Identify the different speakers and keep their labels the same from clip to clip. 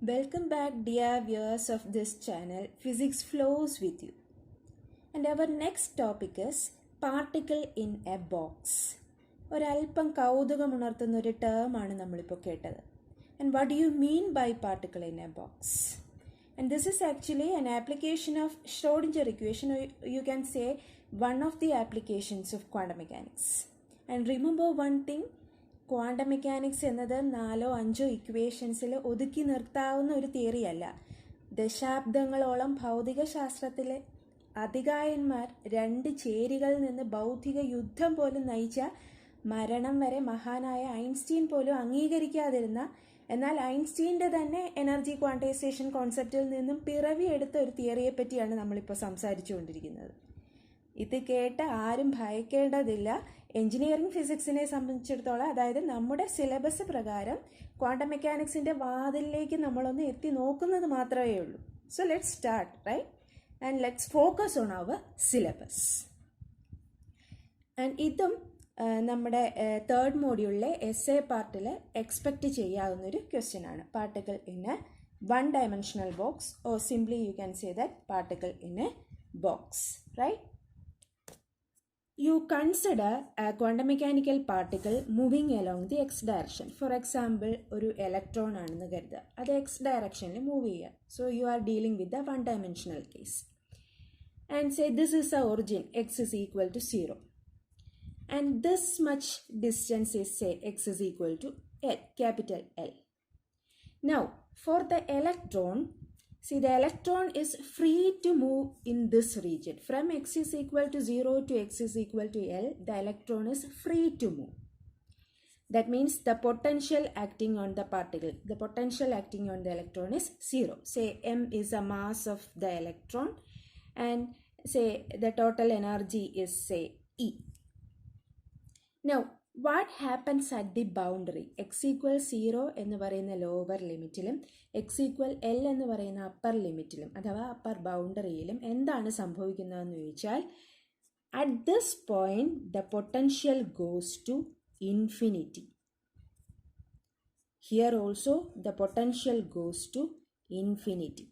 Speaker 1: Welcome back, dear viewers of this channel. Physics flows with you. And our next topic is particle in a box. ഒരല്പം കൗതുകമുണർത്തുന്ന ഒരു ടേമാണ് നമ്മളിപ്പോൾ കേട്ടത്. And what do you mean by particle in a box? And this is actually an application of Schrodinger equation, or you can say one of the applications of quantum mechanics. And remember one thing, quantum mechanics എന്നത് 4-5 ഇക്വേഷൻസിൽ ഒതുക്കി നിർത്താവുന്ന ഒരു theory അല്ല. ദശാബ്ദങ്ങളോളം ഭൗതിക ശാസ്ത്രത്തിലെ അധികായന്മാർ 2 ചേരികളിൽ നിന്ന് ബൗദ്ധിക യുദ്ധം പോലും നയിച്ച, മരണം വരെ മഹാനായ ഐൻസ്റ്റീൻ പോലും അംഗീകരിക്കാതിരുന്ന, എന്നാൽ ഐൻസ്റ്റീൻ്റെ തന്നെ എനർജി ക്വാണ്ടൈസേഷൻ കോൺസെപ്റ്റിൽ നിന്നും പിറവിയെടുത്ത ഒരു തിയറിയെ പറ്റിയാണ് നമ്മളിപ്പോൾ സംസാരിച്ചുകൊണ്ടിരിക്കുന്നത്. ഇത് കേട്ട് ആരും ഭയക്കേണ്ടതില്ല. എഞ്ചിനീയറിംഗ് ഫിസിക്സിനെ സംബന്ധിച്ചിടത്തോളം, അതായത് നമ്മുടെ സിലബസ് പ്രകാരം ക്വാണ്ടം മെക്കാനിക്സിൻ്റെ വാതിലിലേക്ക് നമ്മളൊന്ന് എത്തി നോക്കുന്നത് മാത്രമേ ഉള്ളൂ. So let's start, right? And let's focus on our syllabus. And ഇതും നമ്മുടെ 3rd മോഡ്യൂളിലെ എസ് എ പാർട്ടിൽ എക്സ്പെക്റ്റ് ചെയ്യാവുന്നൊരു ക്വസ്റ്റ്യൻ ആണ്. Particle in a 1-dimensional box, or simply you can say that particle in a box, right? You consider a quantum mechanical particle moving along the x direction. For example, ഒരു electron ആണെന്ന് കരുതുക, അത് x ഡയറക്ഷനിൽ move ചെയ്യുക. So you are dealing with the 1-dimensional case. And say this is the origin, x is equal to 0. And this much distance is, say, x is equal to L, capital L. Now, for the electron, see, the electron is free to move in this region. From x is equal to 0 to x is equal to L, the electron is free to move. That means the potential acting on the particle, the potential acting on the electron is 0. Say m is the mass of the electron, and say the total energy is, say, E. Now, what happens at the boundary? x equal 0 എന്ന് പറയുന്ന lower ലിമിറ്റിലും x equal L എന്ന് പറയുന്ന upper ലിമിറ്റിലും, അഥവാ upper ബൗണ്ടറിയിലും എന്താണ് സംഭവിക്കുന്നതെന്ന് ചോദിച്ചാൽ, at this point the potential goes to infinity. Here also the potential goes to infinity.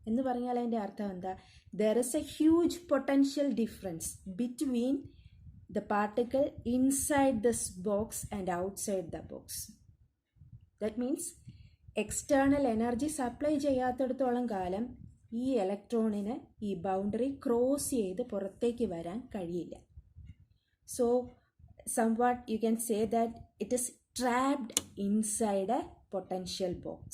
Speaker 1: എന്ന് പറഞ്ഞാൽ അതിൻ്റെ അർത്ഥം എന്താ? There is a huge potential difference between the particle inside this box and outside the box. That means external energy supply ചെയ്യാത്തിടത്തോളം കാലം ഈ ഇലക്ട്രോണിന് ഈ boundary cross ചെയ്ത് പുറത്തേക്ക് വരാൻ കഴിയില്ല. So somewhat you can say that it is trapped inside a potential box.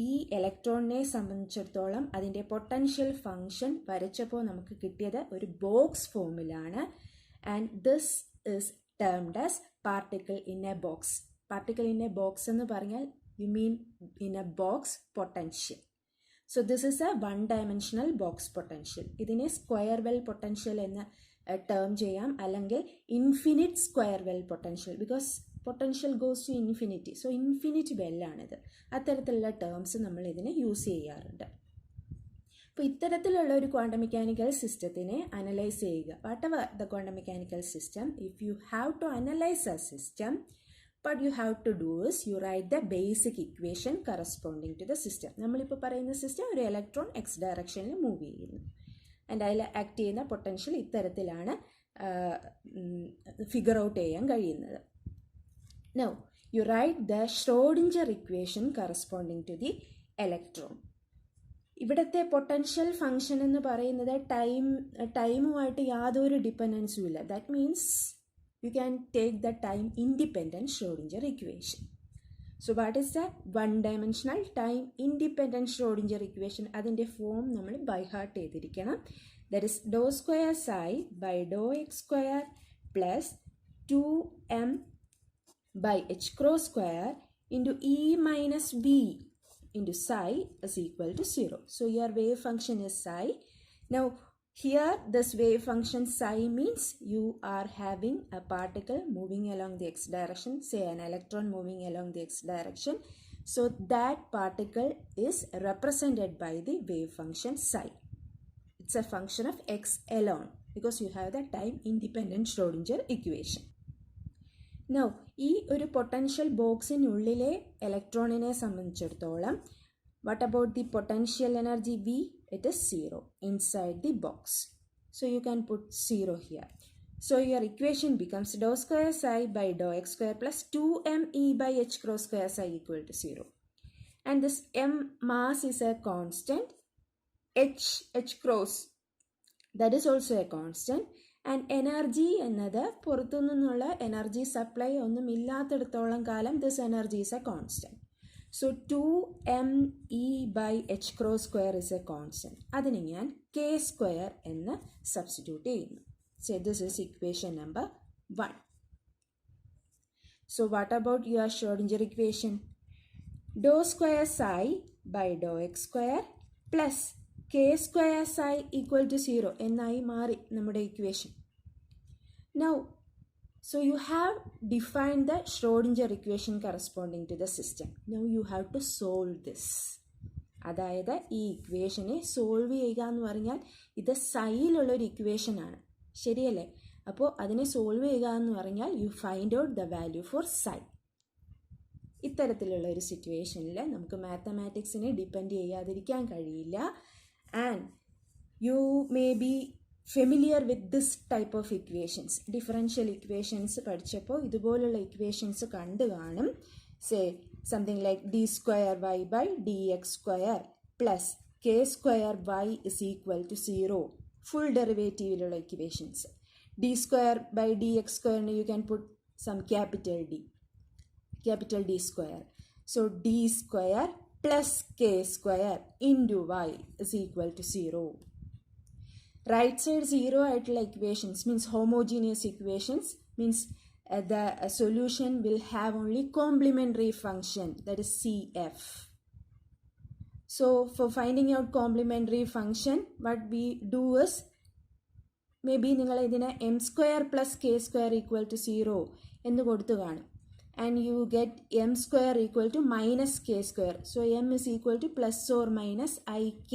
Speaker 1: ഈ ഇലക്ട്രോണിനെ സംബന്ധിച്ചിടത്തോളം അതിൻ്റെ പൊട്ടൻഷ്യൽ ഫങ്ഷൻ വരച്ചപ്പോൾ നമുക്ക് കിട്ടിയത് ഒരു ബോക്സ് ഫോമിലാണ്. And this is termed as particle in a box. Particle in a box എന്ന് പറഞ്ഞാൽ you mean in a box potential. So this is a 1-dimensional box potential. ഇതിനെ സ്ക്വയർ വെൽ പൊട്ടൻഷ്യൽ എന്ന് term ചെയ്യാം, അല്ലെങ്കിൽ infinite square well potential, because potential goes to infinity. So infinite വെല്ലാണിത്. അത്തരത്തിലുള്ള terms നമ്മൾ ഇതിനെ യൂസ് ചെയ്യാറുണ്ട്. അപ്പോൾ ഇത്തരത്തിലുള്ള ഒരു ക്വാണ്ടം മെക്കാനിക്കൽ സിസ്റ്റത്തിനെ അനലൈസ് ചെയ്യുക. Whatever the quantum mechanical system, if you have to analyse a system, what you have to do is you write the basic equation corresponding to the system. നമ്മളിപ്പോൾ പറയുന്ന system ഒരു electron X ഡയറക്ഷനിൽ move ചെയ്യുന്നു. And അതിൽ act ചെയ്യുന്ന potential ഇത്തരത്തിലാണ് figure out ചെയ്യാൻ കഴിയുന്നത്. Now, you write the Schrodinger equation corresponding to the electron. ഇവിടുത്തെ പൊട്ടൻഷ്യൽ ഫങ്ഷൻ എന്ന് പറയുന്നത് ടൈമുമായിട്ട് യാതൊരു ഡിപ്പെൻഡൻസും ഇല്ല. That means you can take the time independent Schrodinger equation. So what is that? 1-dimensional time independent Schrodinger equation. അതിൻ്റെ form നമ്മൾ by heart ചെയ്തിരിക്കണം. That is dou square psi by dou x square plus 2m by h cross square into e minus b into psi is equal to 0. So your wave function is psi. Now here this wave function psi means you are having a particle moving along the x direction, say an electron moving along the x direction. So that particle is represented by the wave function psi. It's a function of x alone because you have the time independent Schrodinger equation. Now ഈ ഒരു potential ബോക്സിനുള്ളിലെ ഇലക്ട്രോണിനെ സംബന്ധിച്ചിടത്തോളം what about the potential energy V? It is 0 inside the box. So you can put 0 here. So your equation becomes dou square psi by dou x square plus 2me by h cross square psi equal to 0. And this m mass is a constant. H cross, that is also a constant. And energy എന്നത് പുറത്തു നിന്നുള്ള energy supply ഒന്നും ഇല്ലാത്തിടത്തോളം കാലം this energy is a constant. So 2me by h cross square is a constant. അതിന് ഞാൻ k square എന്ന് substitute ചെയ്യുന്നു. So this is equation number 1. So what about your Schrodinger equation? Dou square psi by dou x square plus k square psi equal to 0 എന്നായി മാറി നമ്മുടെ equation. Now, so you have defined the Schrodinger equation corresponding to the system. Now you have to solve this. അതായത് ഈ ഇക്വേഷനെ solve ചെയ്യുക എന്ന് പറഞ്ഞാൽ ഇത് സൈയിലുള്ളൊരു ഇക്വേഷനാണ്, ശരിയല്ലേ? അപ്പോൾ അതിനെ സോൾവ് ചെയ്യുക എന്ന് പറഞ്ഞാൽ you find out the value for psi. ഇത്തരത്തിലുള്ള ഒരു സിറ്റുവേഷനിൽ നമുക്ക് മാത്തമാറ്റിക്സിനെ ഡിപ്പെൻഡ് ചെയ്യാതിരിക്കാൻ കഴിയില്ല. And you may be familiar with this type of equations. Differential equations പഠിച്ചപ്പോൾ ഇതുപോലുള്ള ഇക്വേഷൻസ് കണ്ടു കാണും. Say something like d square y by d x square plus K square y is equal to 0. Full ഡെറിവേറ്റീവിലുള്ള equations. D square by d x സ്ക്വയറിന് you can put some capital d square. So D square plus K square into Y is equal to 0. Right side 0 ആയിട്ടുള്ള equations means homogeneous equations means the solution will have only complementary function, that is CF. So for finding out complementary function, what we do is maybe നിങ്ങൾ ഇതിനെ m square plus k square equal to 0 എന്ന് കൊടുത്തു കാണും. And you get m square equal to minus k square. So m is equal to plus or minus ik.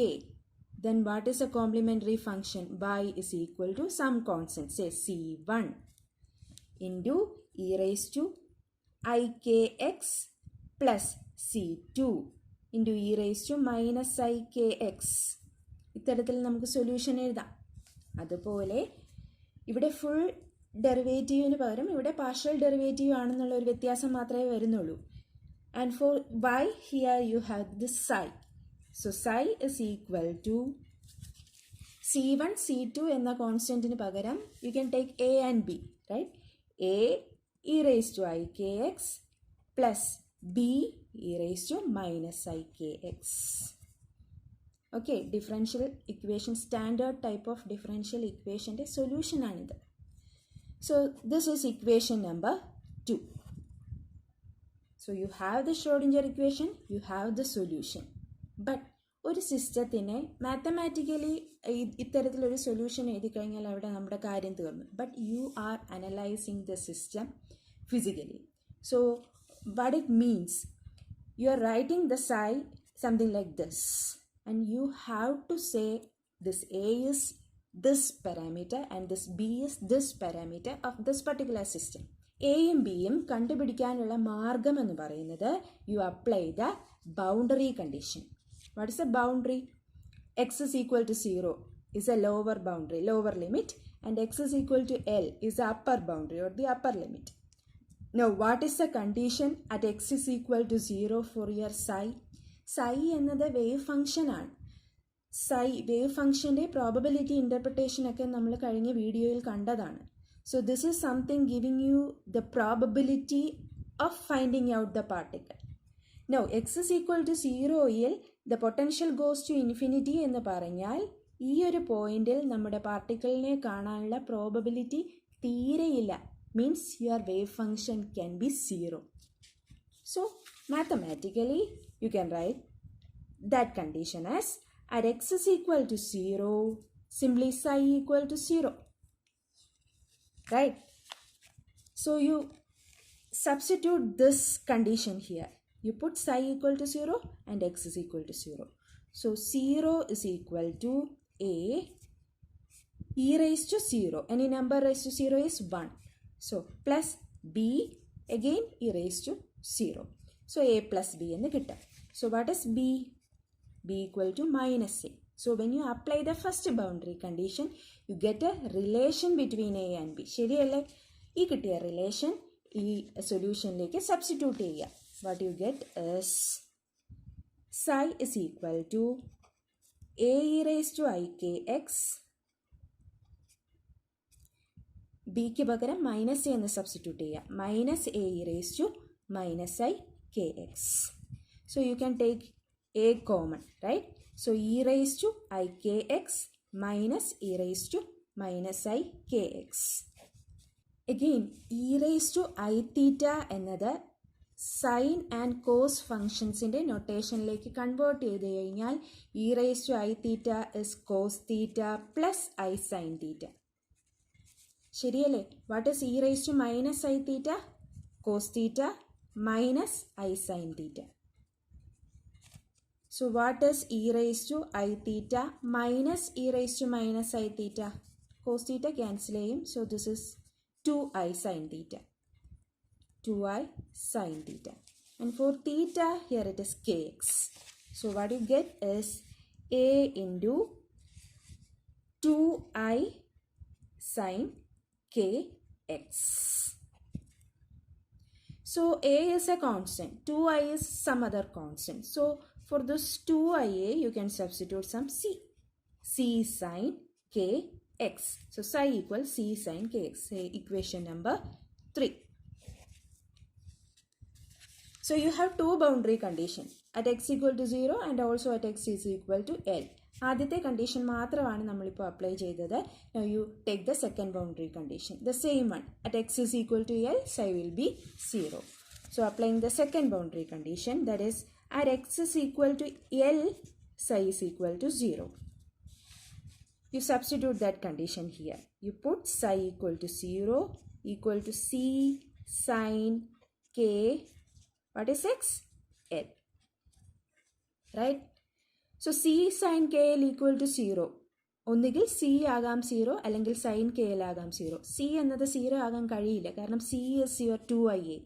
Speaker 1: Then what is a complementary function? Y is equal to some constant, say C1 into e raised to ikx plus C2 into e raised to minus ikx. ഇത്തരത്തിൽ നമുക്ക് solution എഴുതാം. അതുപോലെ ഇവിടെ full ഡെറിവേറ്റീവിന് പകരം ഇവിടെ partial derivative ആണെന്നുള്ള ഒരു വ്യത്യാസം മാത്രമേ വരുന്നുള്ളൂ. And for y here you have this psi. So psi is equal to C1, C2 എന്ന കോൺസ്റ്റൻറ്റിന് പകരം you can take A and B, right? A e raised to ikx plus B e raised to minus ikx. Okay, differential equation, standard type of differential equationൻ്റെ solution ആണിത്. So this is equation number 2. So you have the Schrodinger equation, you have the solution. But ഒരു സിസ്റ്റത്തിനെ mathematically ഇത്തരത്തിലൊരു solution എഴുതി കഴിഞ്ഞാൽ അവിടെ നമ്മുടെ കാര്യം തീർന്നു. But you are analysing the system physically. So what it means, you are writing the psi something like this and you have to say this A is this parameter and this B is this parameter of this particular system. എയും ബിയും കണ്ടുപിടിക്കാനുള്ള മാർഗം എന്ന് പറയുന്നത് you apply the boundary condition. What is a boundary? X is equal to 0 is a lower boundary, lower limit, and x is equal to L is the upper boundary or the upper limit. Now what is the condition at x is equal to 0 for your psi? Psi എന്നത് wave function ആണ്. psi wave ഫംഗ്ഷൻ്റെ probability interpretation ഒക്കെ നമ്മൾ കഴിഞ്ഞ വീഡിയോയിൽ കണ്ടതാണ്. So this is something giving you the probability of finding out the particle. Now x is equal to 0യിൽ the potential goes to infinity എന്ന് പറഞ്ഞാൽ ഈ ഒരു പോയിന്റിൽ നമ്മുടെ പാർട്ടിക്കിളിനെ കാണാനുള്ള പ്രോബബിലിറ്റി തീരെയില്ല. Means your wave function can be 0. So mathematically you can write that condition as at x is equal to 0, simply psi equal to 0. Right? So you substitute this condition here. You put psi equal to 0 and x is equal to 0. So 0 is equal to a e raised to 0. Any number raised to 0 is 1. So plus b again e raised to 0. So a plus b എന്ന് കിട്ടും. So what is b? b equal to minus a. So when you apply the first boundary condition, you get a relation between a and b. ശരിയല്ലേ? ഈ കിട്ടിയ relation ഈ സൊല്യൂഷനിലേക്ക് substitute ചെയ്യുക. What you get is psi is equal to a e raised to I k x. ബിക്ക് പകരം minus a എന്ന് substitute ചെയ്യുക. Minus a e raise to minus i k x. So you can take a common, right? So e raise to i k x minus e raise to minus i k x. Again e raise to i theta എന്നത് sine and cos ഫങ്ഷൻസിൻ്റെ നൊട്ടേഷനിലേക്ക് convert ചെയ്ത് കഴിഞ്ഞാൽ e raise to i theta is cos theta plus i sine theta. ശരിയല്ലേ? What is e raise to minus i theta? Cos theta minus i sine theta. So what is e raise to i theta minus e raise to minus i theta? Cos theta cancel ചെയ്യും. So this is 2i sin theta. 2i sin theta. And for theta, here it is kx. So what you get is a into 2i sin kx. So a is a constant, 2i is some other constant. So for this 2ia, you can substitute some c sin kx. So psi equals c sin kx. Equation number 3. So you have two boundary conditions at x equal to 0 and also at x is equal to L. ആദ്യത്തെ condition മാത്രമാണ് നമ്മളിപ്പോൾ apply ചെയ്തത്. Now you take the second boundary condition, the same one. At x is equal to L, psi will be 0. So applying the second boundary condition, that is at x is equal to L, psi is equal to 0. You substitute that condition here. You put psi equal to 0 equal to c sin k, what is x? L. Right? So c sin k l equal to 0. ഒന്നുകിൽ c ആകാം 0 അല്ലെങ്കിൽ sin k l ആകാം 0. c എന്നത് 0 ആകാൻ കഴിയില്ല, കാരണം c is your 2ia.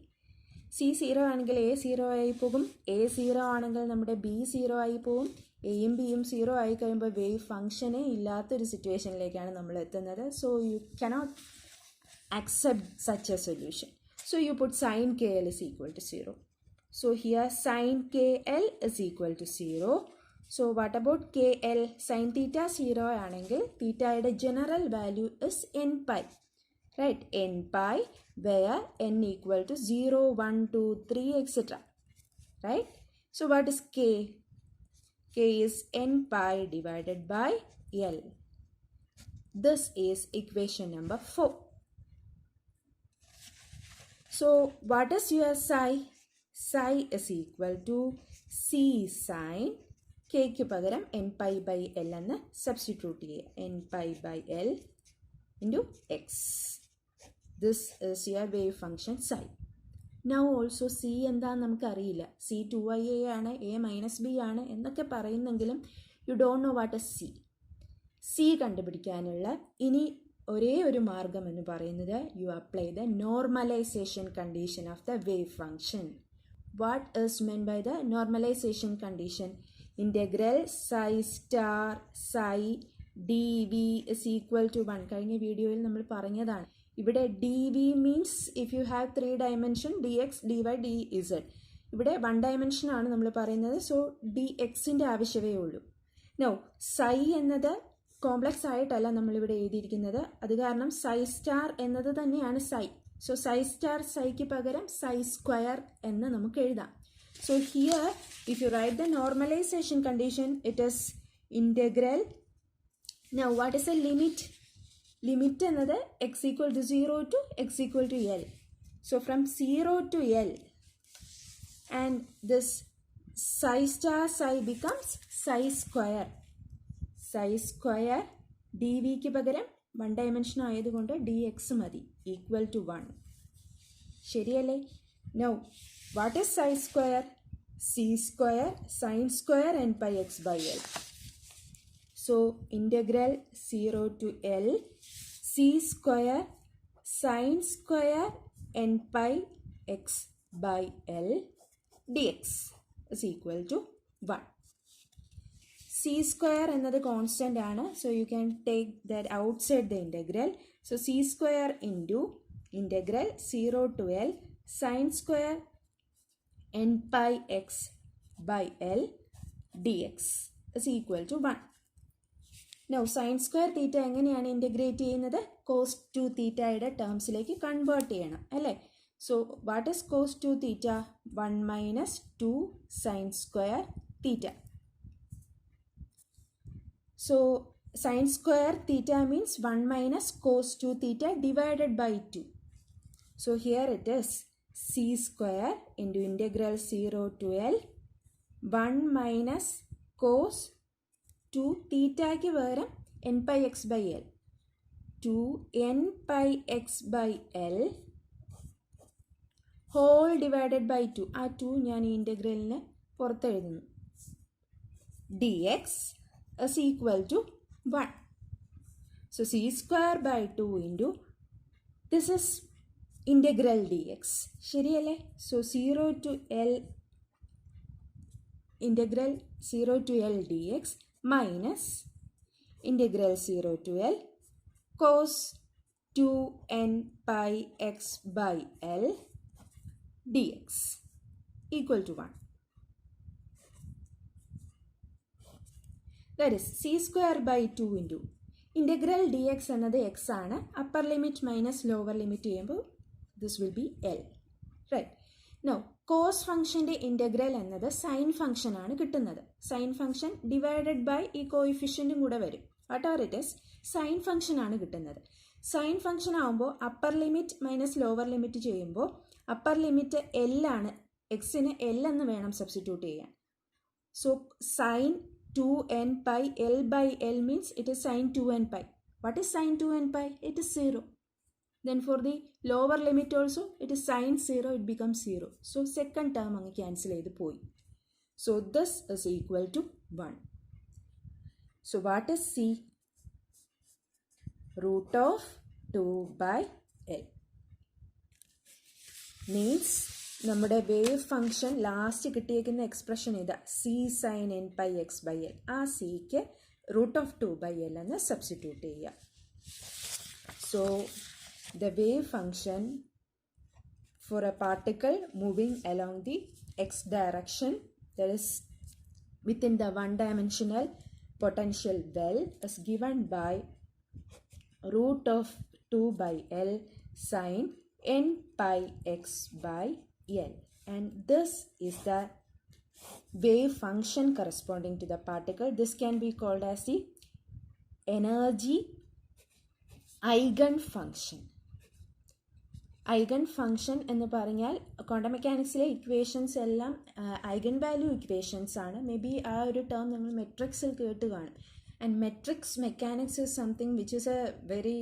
Speaker 1: c 0 ആണെങ്കിൽ a 0 ആയി പോകും, a 0 ആണെങ്കിൽ നമ്മുടെ b 0 ആയി പോകും. എയും ബിയും 0 ആയി കഴിയുമ്പോൾ വേവ് ഫംഗ്ഷനേ ഇല്ലാത്തൊരു സിറ്റുവേഷനിലേക്കാണ് നമ്മൾ എത്തുന്നത്. So you cannot accept such a solution. So you put sin kl is equal to 0. So here sin kl is equal to 0. So what about kl? Sin theta 0 ആണെങ്കിൽ തീറ്റയുടെ general value is n pi. Right? n pi where n equal to 0, 1, 2, 3 etc. Right? So what is k? K is n pi divided by L. This is equation number 4. So what is your psi? Psi is equal to c sin k ക്ക് പകരം n pi by L എന്ന് substitute ചെയ്യുക. n pi by L into x. This is your wave function psi. Now also c എന്താണെന്ന് നമുക്കറിയില്ല. c 2ia ആണ്, a minus b ആണ് എന്നൊക്കെ പറയുന്നെങ്കിലും you don't know what is c. c കണ്ടുപിടിക്കാനുള്ള ഇനി ഒരേ ഒരു മാർഗം എന്ന് പറയുന്നത് you apply the normalisation condition of the wave function. What is meant by the normalisation condition? Integral psi star psi dv is equal to 1. കഴിഞ്ഞ വീഡിയോയിൽ നമ്മൾ പറഞ്ഞതാണ്. ഇവിടെ D V means if you have 3 dimension D X D Y D Z. ഇവിടെ 1 dimension ആണ് നമ്മൾ പറയുന്നത്. So D എക്സിൻ്റെ ആവശ്യമേ ഉള്ളൂ. നോ സൈ എന്നത് കോംപ്ലക്സ് ആയിട്ടല്ല നമ്മളിവിടെ എഴുതിയിരിക്കുന്നത്, അത് കാരണം സൈ സ്റ്റാർ എന്നത് തന്നെയാണ് സൈ. സോ സൈ സ്റ്റാർ സൈക്ക് പകരം സൈ സ്ക്വയർ എന്ന് നമുക്ക് എഴുതാം. So here if you write the normalisation condition it is integral. Now what is A limit? Limit എന്നത് x equal to 0 to x equal to L. So from 0 to L and this psi star psi becomes psi square. Psi square dv ക്ക് പകരം 1 dimension ആയതുകൊണ്ട് dx മതി, equal to 1. ശരിയല്ലേ? Now what is psi square? c square sin square n pi x by L. So integral 0 to L c square sin square n pi x by L dx is equal to 1. C square എന്നത് constant ആണ്. So you can take that outside the integral. So C square into integral 0 to L sin square n pi x by L dx is equal to 1. Now sin square theta എങ്ങനെയാണ് integrate ചെയ്യുന്നത്? cos 2 തീറ്റയുടെ ടേംസിലേക്ക് convert ചെയ്യണം അല്ലേ? So what is cos 2 theta? 1 minus 2 sin square theta. So sin square theta means 1 minus cos 2 theta divided by 2. So here it is C square into integral 0 to L 1 minus cos 2 theta के पകരം n pi x by L 2 n pi x by L whole divided by 2. ആ 2 ഞാൻ ഈ ഇൻ്റഗ്രലിനെ പുറത്തെഴുതുന്നു. dx is equal to 1. So C square by 2 into this is integral dx. ശരിയല്ലേ? So 0 to L integral 0 to L dx minus integral 0 to L cos 2n pi x by L dx equal to 1. That is C square by 2 into integral dx എന്നത് x ആണ്. upper limit minus lower limit ചെയ്യുമ്പോൾ this will be L. Right. Now cos ഫംഗ്ഷൻ്റെ integral എന്നത് sine function ആണ് കിട്ടുന്നത്. Sine function divided by ഈ കോയിഫിഷ്യൻറ്റും കൂടെ വരും. What ever it is sign function ആണ് കിട്ടുന്നത്. സൈൻ ഫംഗ്ഷൻ ആകുമ്പോൾ upper limit minus lower limit ചെയ്യുമ്പോൾ അപ്പർ ലിമിറ്റ് L ആണ്. എക്സിന് L എന്ന് വേണം സബ്സ്റ്റിറ്റ്യൂട്ട് ചെയ്യാൻ. So sine 2n pi L by L means it is sin 2n pi. What is sin 2n pi? It is 0. Then for the lower limit also it is sin 0, it becomes 0. So second term അങ്ങ് cancel ചെയ്ത് പോയി. So this is equal to 1. So what is C? Root of 2 by L. Means നമ്മുടെ wave function last കിട്ടിയേക്കുന്ന expression ഇതാ C sine N pi X by L. ആ സിക്ക് root of 2 by L എന്ന് substitute ചെയ്യുക. So the wave function for a particle moving along the X direction that is within the 1-dimensional potential well is given by root of 2 by L sin n pi x by L, and this is the wave function corresponding to the particle. This can be called as the energy eigenfunction. Eigenfunction എന്ന് പറഞ്ഞാൽ quantum മെക്കാനിക്സിലെ equations എല്ലാം eigen value equations ആണ്. May be ആ ഒരു term നിങ്ങൾ മെട്രിക്സിൽ കേട്ട് കാണും. And matrix mechanics is something which is A very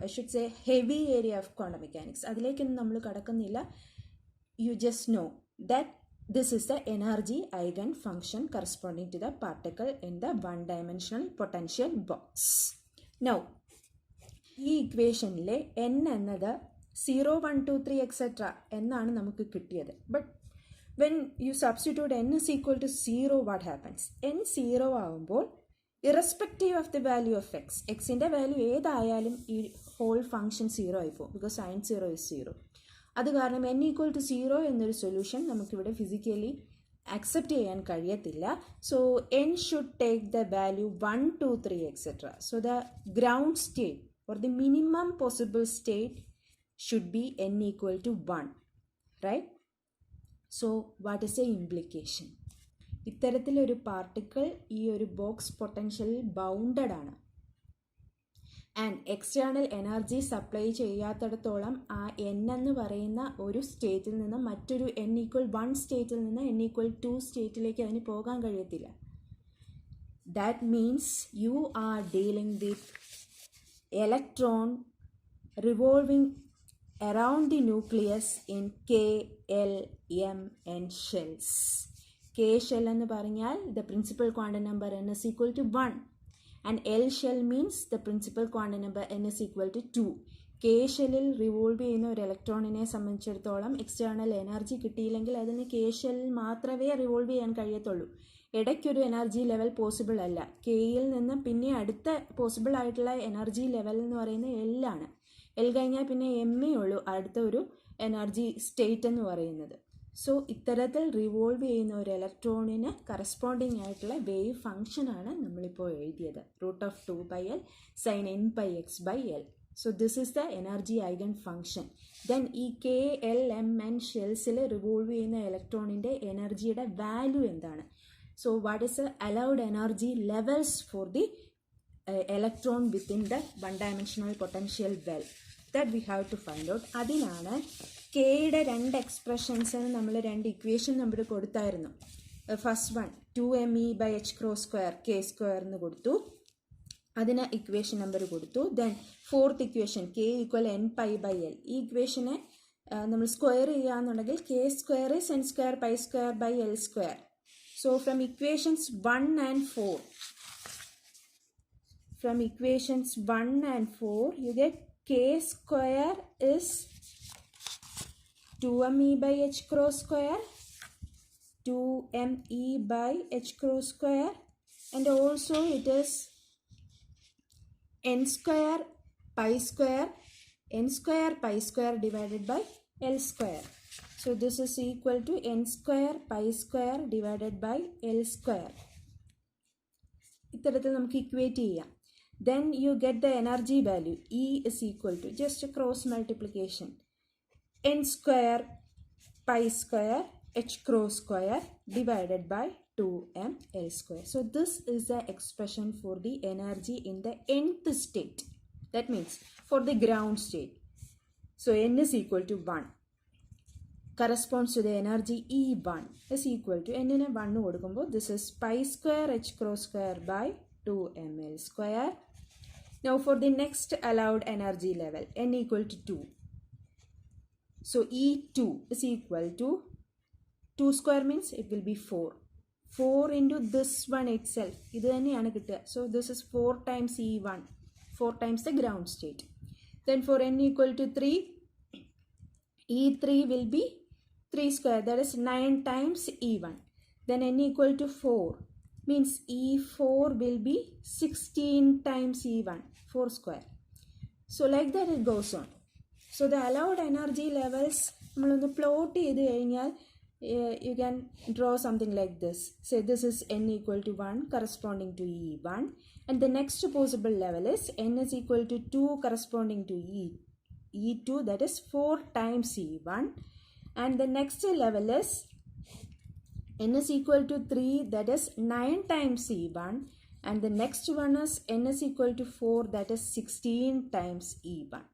Speaker 1: I should say heavy area of quantum mechanics. അതിലേക്കൊന്നും നമ്മൾ കടക്കുന്നില്ല. You just know that this is the energy eigenfunction corresponding to the particle in the 1-dimensional potential box. Now, ഈ ഇക്വേഷനിലെ n എന്നത് 0, 1, 2, 3 etc. എന്നാണ് നമുക്ക് കിട്ടിയത്. But when you substitute n is equal to 0, what happens? n 0 ആകുമ്പോൾ irrespective of the value of x, xൻ്റെ value ഏതായാലും ഈ whole function 0 ആയിപ്പോകും. Because sin 0 is 0. അത് കാരണം n ഈക്വൽ ടു 0 എന്നൊരു സൊല്യൂഷൻ നമുക്കിവിടെ ഫിസിക്കലി അക്സെപ്റ്റ് ചെയ്യാൻ കഴിയത്തില്ല. So n should take the value 1, 2, 3 etcetera. So the ground state or the minimum possible state should be n equal to 1. Right? So what is a implication? ഇത്തരത്തിലൊരു particle ഈ ഒരു box പൊട്ടൻഷ്യലിൽ bounded ആണ്. And external energy supply ചെയ്യാത്തിടത്തോളം ആ n എന്ന് പറയുന്ന ഒരു സ്റ്റേറ്റിൽ നിന്ന് മറ്റൊരു n ഈക്വൽ 1 സ്റ്റേറ്റിൽ നിന്ന് n ഈക്വൽ 2 സ്റ്റേറ്റിലേക്ക് അതിന് പോകാൻ കഴിയത്തില്ല. That means you are dealing with electron revolving around the nucleus in K, L, M and shells. K shell എന്ന് പറഞ്ഞാൽ the principal quantum number n is equal to 1. And L shell means the principal quantum number n is equal to 2. K ഷെല്ലിൽ revolve ചെയ്യുന്ന ഒരു ഇലക്ട്രോണിനെ സംബന്ധിച്ചിടത്തോളം external energy കിട്ടിയില്ലെങ്കിൽ അതിന് K ഷെല്ലിൽ മാത്രമേ റിവോൾവ് ചെയ്യാൻ കഴിയത്തുള്ളൂ. ഇടയ്ക്കൊരു എനർജി ലെവൽ പോസിബിൾ അല്ല. കെയിൽ നിന്ന് പിന്നെ അടുത്ത പോസിബിൾ ആയിട്ടുള്ള എനർജി ലെവൽ എന്ന് പറയുന്നത് എൽ ആണ്. എൽ കഴിഞ്ഞാൽ പിന്നെ എം എ ഉള്ളൂ അടുത്ത ഒരു എനർജി സ്റ്റേറ്റ് എന്ന് പറയുന്നത്. സോ ഇത്തരത്തിൽ റിവോൾവ് ചെയ്യുന്ന ഒരു ഇലക്ട്രോണിന് കറസ്പോണ്ടിങ് ആയിട്ടുള്ള വേവ് ഫംഗ്ഷനാണ് നമ്മളിപ്പോൾ എഴുതിയത്. √2πL sin n πx/L. So this is the energy eigen function. Then ഈ കെ എൽ എം എൻ ഷെൽസിൽ റിവോൾവ് ചെയ്യുന്ന ഇലക്ട്രോണിൻ്റെ എനർജിയുടെ വാല്യൂ എന്താണ്? So what is the allowed energy levels for the electron within the one-dimensional potential well that we have to find out. അതിനാണ് കെയുടെ രണ്ട് എക്സ്പ്രഷൻസിന് നമ്മൾ രണ്ട് ഇക്വേഷൻ നമ്മൾ കൊടുത്തായിരുന്നു. ഫസ്റ്റ് വൺ 2me/h² k² എന്ന് കൊടുത്തു, അതിന് ഇക്വേഷൻ നമ്പർ കൊടുത്തു. Then fourth equation k = n π/L. ഈ ഇക്വേഷനെ നമ്മൾ സ്ക്വയർ ചെയ്യുകയാണെന്നുണ്ടെങ്കിൽ k² is n² π²/L². So from equations 1 and 4, from equations 1 and 4 you get k² is 2me/h², 2me/h², and also it is n² π² divided by L². So this is equal to n² π² divided by L². ഇത്തരത്തിൽ നമുക്ക് equate ചെയ്യാം. Then you get the energy value. E is equal to just a cross multiplication. n² π² h² divided by 2mL². So this is the expression for the energy in the nth state. That means for the ground state. So n is equal to 1. Corresponds to the energy E1 is equal to n നെ 1 കൊടുക്കുമ്പോൾ this is π² h² by 2mL². Now for the next allowed energy level, n equal to 2. So E2 is equal to 2² means it will be 4. 4 into this one itself. ഇത് തന്നെയാണ് കിട്ടുക. So this is 4 times E1, 4 times the ground state. Then for n equal to 3, E3 will be 3², that is 9 times E1. Then n equal to 4 means E4 will be 16 times E1, 4². So like that it goes on. So the allowed energy levels നമ്മളൊന്ന് plot ചെയ്ത് കഴിഞ്ഞാൽ you can draw something like this. Say this is n equal to 1 corresponding to E1, and the next possible level is n is equal to 2 corresponding to E2, that is 4 times E1, and the next level is n is equal to 3, that is 9 times E1, and the next one is n is equal to 4, that is 16 times E1.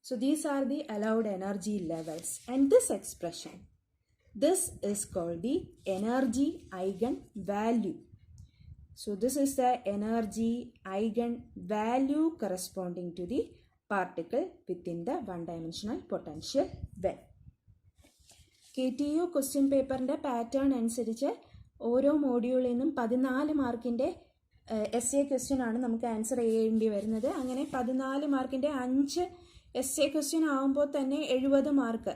Speaker 1: So these are the allowed energy levels, and this expression, this is called the energy eigenvalue. So this is the energy eigenvalue corresponding to the particle within the one-dimensional potential well. KTU question പേപ്പറിൻ്റെ pattern അനുസരിച്ച് ഓരോ മോഡ്യൂളിൽ നിന്നും 14 മാർക്കിൻ്റെ essay question ആണ് നമുക്ക് answer ചെയ്യേണ്ടി വരുന്നത്. അങ്ങനെ 14 മാർക്കിൻ്റെ 5 essay ക്വസ്റ്റ്യൻ ആകുമ്പോൾ തന്നെ 70 മാർക്ക്.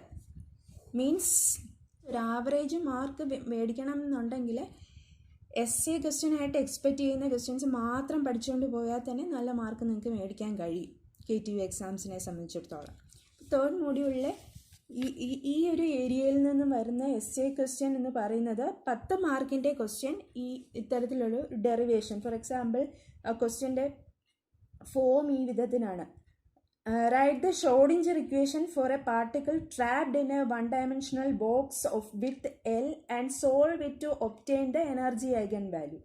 Speaker 1: മീൻസ് ഒരു ആവറേജ് മാർക്ക് മേടിക്കണം എന്നുണ്ടെങ്കിൽ essay ക്വസ്റ്റ്യനായിട്ട് എക്സ്പെക്റ്റ് ചെയ്യുന്ന ക്വസ്റ്റ്യൻസ് മാത്രം പഠിച്ചുകൊണ്ട് പോയാൽ തന്നെ നല്ല മാർക്ക് നിങ്ങൾക്ക് മേടിക്കാൻ കഴിയും KTU എക്സാംസിനെ സംബന്ധിച്ചിടത്തോളം. തേർഡ് മോഡ്യൂളിലെ ഈ ഒരു ഏരിയയിൽ നിന്നും വരുന്ന essay ക്വസ്റ്റ്യൻ എന്ന് പറയുന്നത് 10 മാർക്കിൻ്റെ ക്വസ്റ്റ്യൻ ഈ ഇത്തരത്തിലൊരു ഡെറിവേഷൻ. ഫോർ എക്സാമ്പിൾ ക്വസ്റ്റ്യൻ്റെ ഫോം ഈ വിധത്തിനാണ്. Write the Schrodinger equation for a particle trapped in a one-dimensional box of width L and solve it to obtain the energy eigenvalue.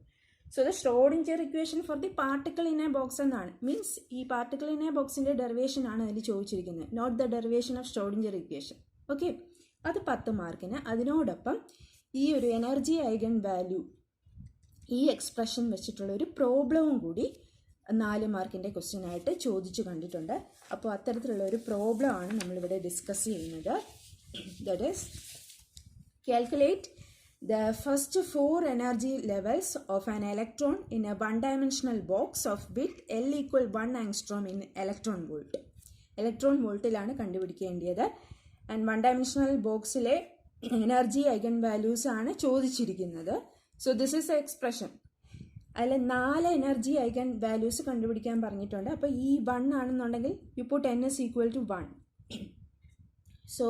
Speaker 1: So the Schrodinger equation for the particle in a box എന്നാണ്. Means ഈ particle in a boxൻ്റെ derivation ആണ് അതിൽ ചോദിച്ചിരിക്കുന്നത്, not the derivation of Schrodinger equation. Okay, അത് 10 മാർക്കിന്. അതിനോടൊപ്പം ഈ ഒരു എനർജി ഐഗൺ വാല്യൂ ഈ എക്സ്പ്രഷൻ വെച്ചിട്ടുള്ള ഒരു പ്രോബ്ലവും കൂടി 4 മാർക്കിൻ്റെ ക്വസ്റ്റ്യൻ ആയിട്ട് ചോദിച്ചു കണ്ടിട്ടുണ്ട്. അപ്പോൾ അത്തരത്തിലുള്ള ഒരു പ്രോബ്ലം ആണ് നമ്മളിവിടെ ഡിസ്കസ് ചെയ്യുന്നത്. That is calculate the first 4 energy levels of an electron in a one-dimensional box of width L equal 1 angstrom in electron volt. Electron വോൾട്ടിലാണ് കണ്ടുപിടിക്കേണ്ടത്. ആൻഡ് വൺ ഡയമെൻഷണൽ ബോക്സിലെ എനർജി ഐഗൺ വാല്യൂസ് ആണ് ചോദിച്ചിരിക്കുന്നത്. So this is a expression. അതിൽ 4 energy eigen values കണ്ടുപിടിക്കാൻ പറഞ്ഞിട്ടുണ്ട്. അപ്പോൾ ഈ 1 ആണെന്നുണ്ടെങ്കിൽ you put n is equal to 1. So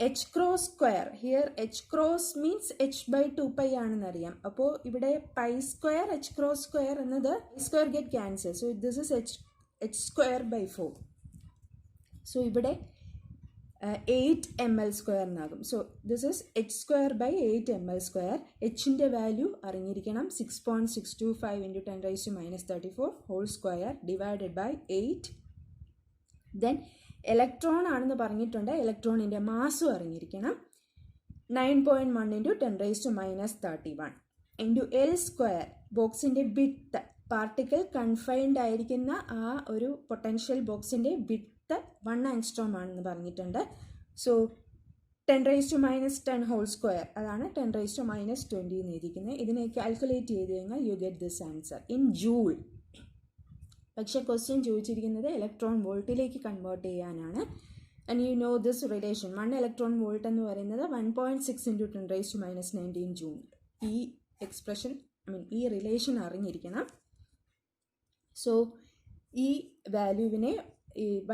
Speaker 1: h cross square, here h cross means h by 2pi ആണെന്നറിയാം. അപ്പോൾ ഇവിടെ pi square h cross square എന്നത് square get cancel. So this is h square by 4. So ഇവിടെ 8 ml square എന്നാകും. So this is h square by 8 ml square. hന്റെ value അറിഞ്ഞിരിക്കണം. 6.625 into 10 raised to minus 34 whole square divided by 8. Then electron ആണെന്ന് പറഞ്ഞിട്ടുണ്ട്. ഇലക്ട്രോണിൻ്റെ മാസും അറിഞ്ഞിരിക്കണം. 9.1 into 10 raised to minus 31 into L square. ബോക്സിൻ്റെ width, particle confined ആയിരിക്കുന്ന ആ ഒരു പൊട്ടൻഷ്യൽ ബോക്സിൻ്റെ വിഡ്ത്ത് 1 ആങ്സ്ട്രോം ആണെന്ന് പറഞ്ഞിട്ടുണ്ട്. So 10 raised to minus 10 whole square, അതാണ് 10 raised to minus 20 എന്ന് എഴുതിയിരിക്കുന്നത്. ഇതിനെ കാൽക്കുലേറ്റ് ചെയ്ത് കഴിഞ്ഞാൽ you get this answer in joule. പക്ഷേ ക്വസ്റ്റ്യൻ ചോദിച്ചിരിക്കുന്നത് ഇലക്ട്രോൺ വോൾട്ടിലേക്ക് കൺവേർട്ട് ചെയ്യാനാണ്. And you know this relation. 1 electron volt എന്ന് പറയുന്നത് 1.6 into 10 raised to minus 19 joule. ഈ എക്സ്പ്രഷൻ ഈ റിലേഷൻ അറിഞ്ഞിരിക്കണം. സോ ഈ വാല്യൂവിനെ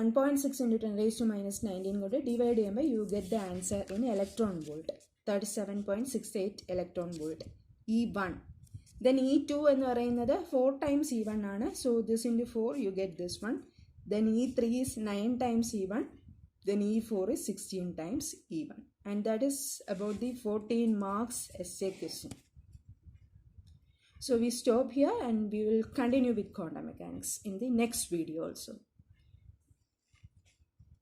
Speaker 1: 1.6 into 10 raised to minus 19 കൊണ്ട് ഡിവൈഡ് ചെയ്യുമ്പോൾ you get the answer in electron volt 37.68 electron volt. E1. Then E2 എന്ന് പറയുന്നത് 4 times E1 ആണ്. So this into 4 you get this one. Then E3 is 9 times E1. Then E4 is 16 times E1. And that is about the 14 marks essay question. So we stop here and we will continue with quantum mechanics in the next video also.